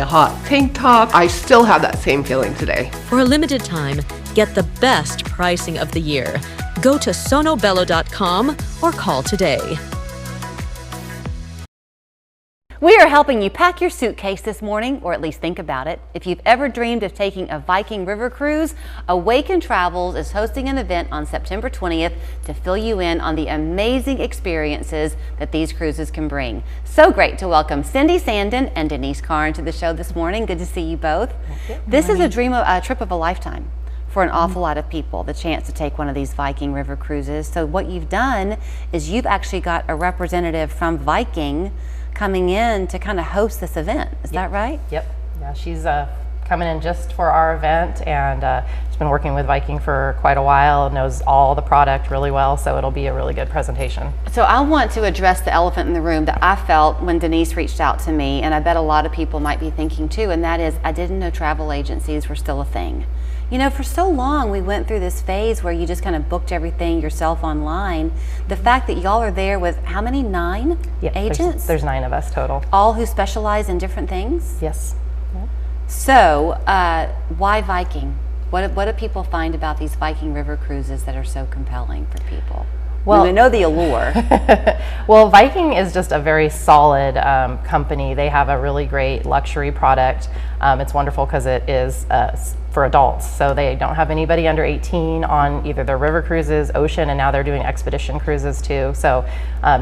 a hot tank top. I still have that same feeling today. For a limited time, get the best pricing of the year. Go to sonobello.com or call today. We are helping you pack your suitcase this morning, or at least think about it. If you've ever dreamed of taking a Viking River Cruise, Awaken Travels is hosting an event on September 20th to fill you in on the amazing experiences that these cruises can bring. So great to welcome Cindy Sandin and Denise Karn to the show this morning. Good to see you both. This is a trip of a lifetime for an awful lot of people, the chance to take one of these Viking River cruises. So what you've done is you've actually got a representative from Viking coming in to kind of host this event. Is that right? Yep. Yeah, she's coming in just for our event, and she's been working with Viking for quite a while, knows all the product really well, so it'll be a really good presentation. So I want to address the elephant in the room that I felt when Denise reached out to me, and I bet a lot of people might be thinking too, and that is I didn't know travel agencies were still a thing. You know, for so long we went through this phase where you just kind of booked everything yourself online. The fact that y'all are there with how many, 9 agents? There's 9 of us total. All who specialize in different things? Yes. Yeah. So why Viking? What do people find about these Viking River cruises that are so compelling for people? Well, they know the allure. Well, Viking is just a very solid company. They have a really great luxury product. It's wonderful because it is for adults, so they don't have anybody under 18 on either their river cruises, ocean, and now they're doing expedition cruises too. So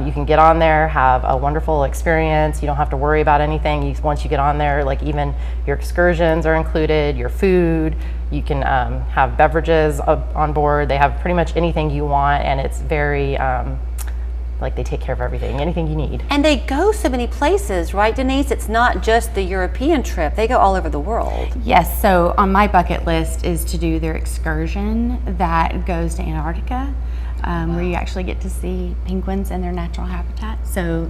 you can get on there, have a wonderful experience. You don't have to worry about anything. Once you get on there, like even your excursions are included, your food. You can have beverages on board. They have pretty much anything you want, and it's very like they take care of everything, anything you need. And they go so many places, right, Denise? It's not just the European trip. They go all over the world. Yes, so on my bucket list is to do their excursion that goes to Antarctica, where you actually get to see penguins in their natural habitat. So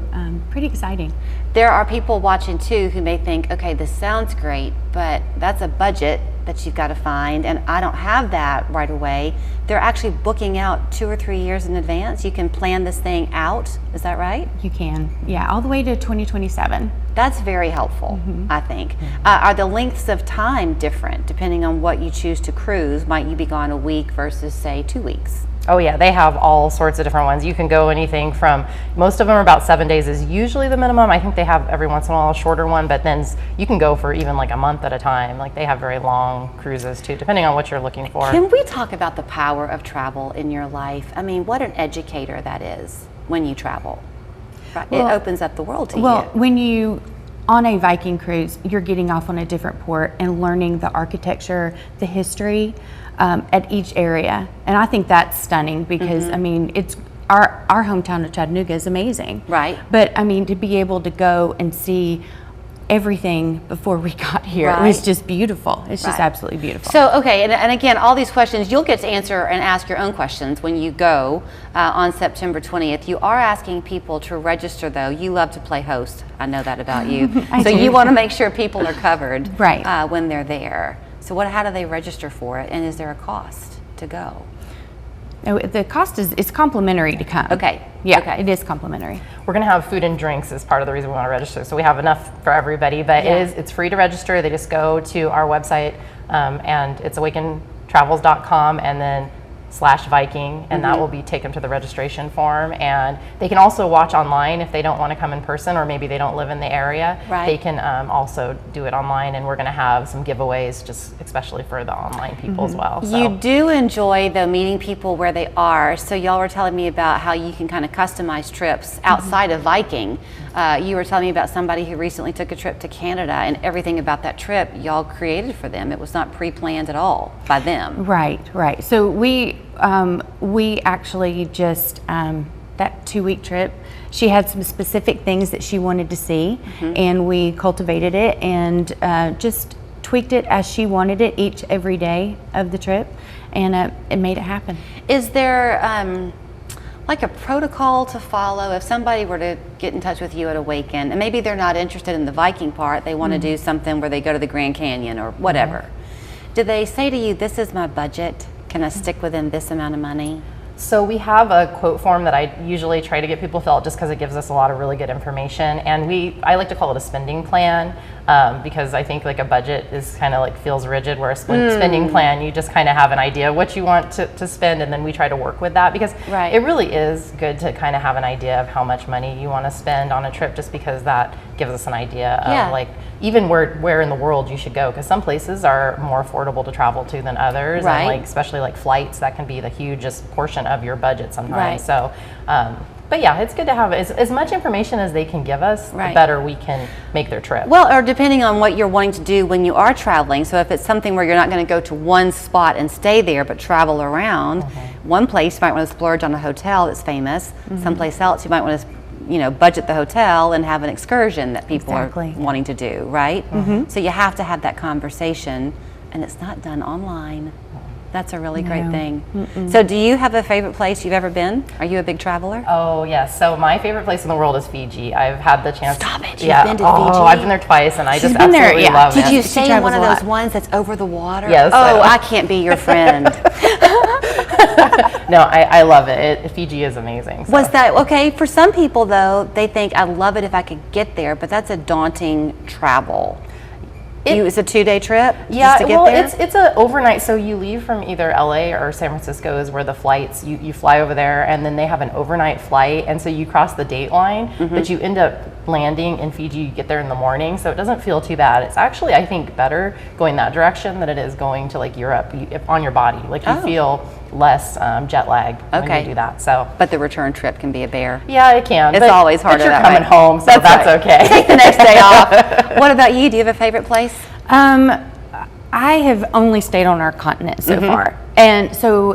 pretty exciting. There are people watching too who may think, okay, this sounds great, but that's a budget that you've got to find, and I don't have that right away. They're actually booking out 2 or 3 years in advance. You can plan this thing out. Is that right? You can, yeah, all the way to 2027. That's very helpful, I think. Are the lengths of time different depending on what you choose to cruise? Might you be gone a week versus, say, 2 weeks? Oh yeah, they have all sorts of different ones. You can go anything from, most of them are about 7 days is usually the minimum. I think they have every once in a while a shorter one, but then you can go for even like a month at a time. Like they have very long cruises too, depending on what you're looking for. Can we talk about the power of travel in your life? I mean, what an educator that is when you travel. Right? Well, it opens up the world to you. Well, when you on a Viking cruise, you're getting off on a different port and learning the architecture, the history at each area. And I think that's stunning because, I mean, it's our hometown of Chattanooga is amazing. Right. But, I mean, to be able to go and see everything before we got here, it was just beautiful. It's just absolutely beautiful. So, okay, and again, all these questions, you'll get to answer and ask your own questions when you go on September 20th. You are asking people to register, though. You love to play host. I know that about you. So you want to make sure people are covered when they're there. So how do they register for it, and is there a cost to go? No, the cost is complimentary to come. Okay. Yeah, okay. It is complimentary. We're going to have food and drinks as part of the reason we want to register. So we have enough for everybody, but it's free to register. They just go to our website, and it's awakentravels.com, and then /Viking, and that will be taken to the registration form. And they can also watch online if they don't want to come in person, or maybe they don't live in the area. They can also do it online, and we're going to have some giveaways, just especially for the online people as well. So. You do enjoy the meeting people where they are. So y'all were telling me about how you can kind of customize trips outside of Viking. You were telling me about somebody who recently took a trip to Canada, and everything about that trip y'all created for them. It was not pre-planned at all by them. Right. So we actually just that 2-week trip, she had some specific things that she wanted to see, and we cultivated it and just tweaked it as she wanted it every day of the trip, and it made it happen. Is there like a protocol to follow if somebody were to get in touch with you at Awaken, and maybe they're not interested in the Viking part, they want to do something where they go to the Grand Canyon or whatever? Do they say to you, this is my budget, can I stick within this amount of money? So we have a quote form that I usually try to get people to fill out just because it gives us a lot of really good information. And I like to call it a spending plan because I think like a budget is kind of like feels rigid, where a spending plan, you just kind of have an idea of what you want to spend, and then we try to work with that because it really is good to kind of have an idea of how much money you want to spend on a trip, just because that gives us an idea of like even where in the world you should go, because some places are more affordable to travel to than others, and like especially like flights, that can be the hugest portion of your budget sometimes. So but yeah, it's good to have as much information as they can give us, the better we can make their trip. Well, or depending on what you're wanting to do when you are traveling. So if it's something where you're not going to go to one spot and stay there, but travel around, one place you might want to splurge on a hotel that's famous. Someplace else you might want to budget the hotel and have an excursion that people are wanting to do, right? So you have to have that conversation, and it's not done online. That's a really great thing. So do you have a favorite place you've ever been? Are you a big traveler? Oh, yes. So my favorite place in the world is Fiji. I've had the chance. Stop it. You've been to Fiji? Oh, I've been there twice, and I just absolutely love it. Did you stay in one of those ones that's over the water? Yes. Oh, I can't be your friend. No, I love it. Fiji is amazing. So. Was that, okay, for some people though, they think I'd love it if I could get there, but that's a daunting travel. It's a 2-day trip just to get there? It's an overnight. So you leave from either LA or San Francisco is where the flights, you fly over there, and then they have an overnight flight, and so you cross the date line, but you end up landing in Fiji. You get there in the morning, so it doesn't feel too bad. It's actually, I think, better going that direction than it is going to like Europe on your body. Like you feel less jet lag when you do that. So, but the return trip can be a bear. Yeah, it can. It's always harder. But you're coming home, so that's okay. Take the next day off. What about you? Do you have a favorite place? I have only stayed on our continent so far, and so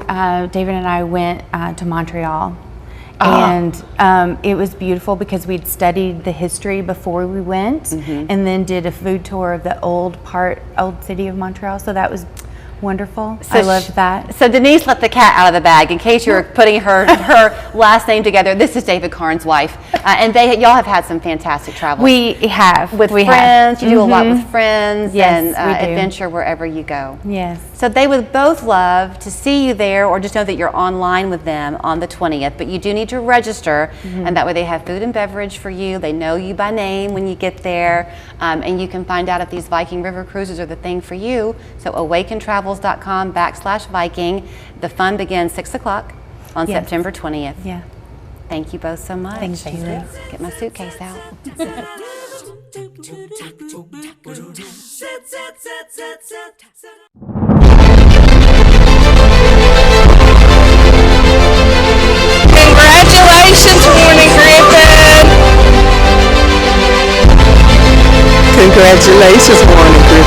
David and I went to Montreal. And it was beautiful because we'd studied the history before we went, and then did a food tour of the old city of Montreal. So that was wonderful. So I loved that. So Denise let the cat out of the bag. In case you were putting her last name together, this is David Karn's wife, and y'all have had some fantastic travels. We have with friends. You do a lot with friends, yes, and adventure wherever you go. Yes. So they would both love to see you there, or just know that you're online with them on the 20th. But you do need to register, and that way they have food and beverage for you. They know you by name when you get there, and you can find out if these Viking River Cruises are the thing for you. So awakentravels.com/Viking. The fun begins 6 o'clock on September 20th. Yeah. Thank you both so much. Thank you. Get my suitcase out. Congratulations, Warner Griffin! Congratulations, Warner Griffin.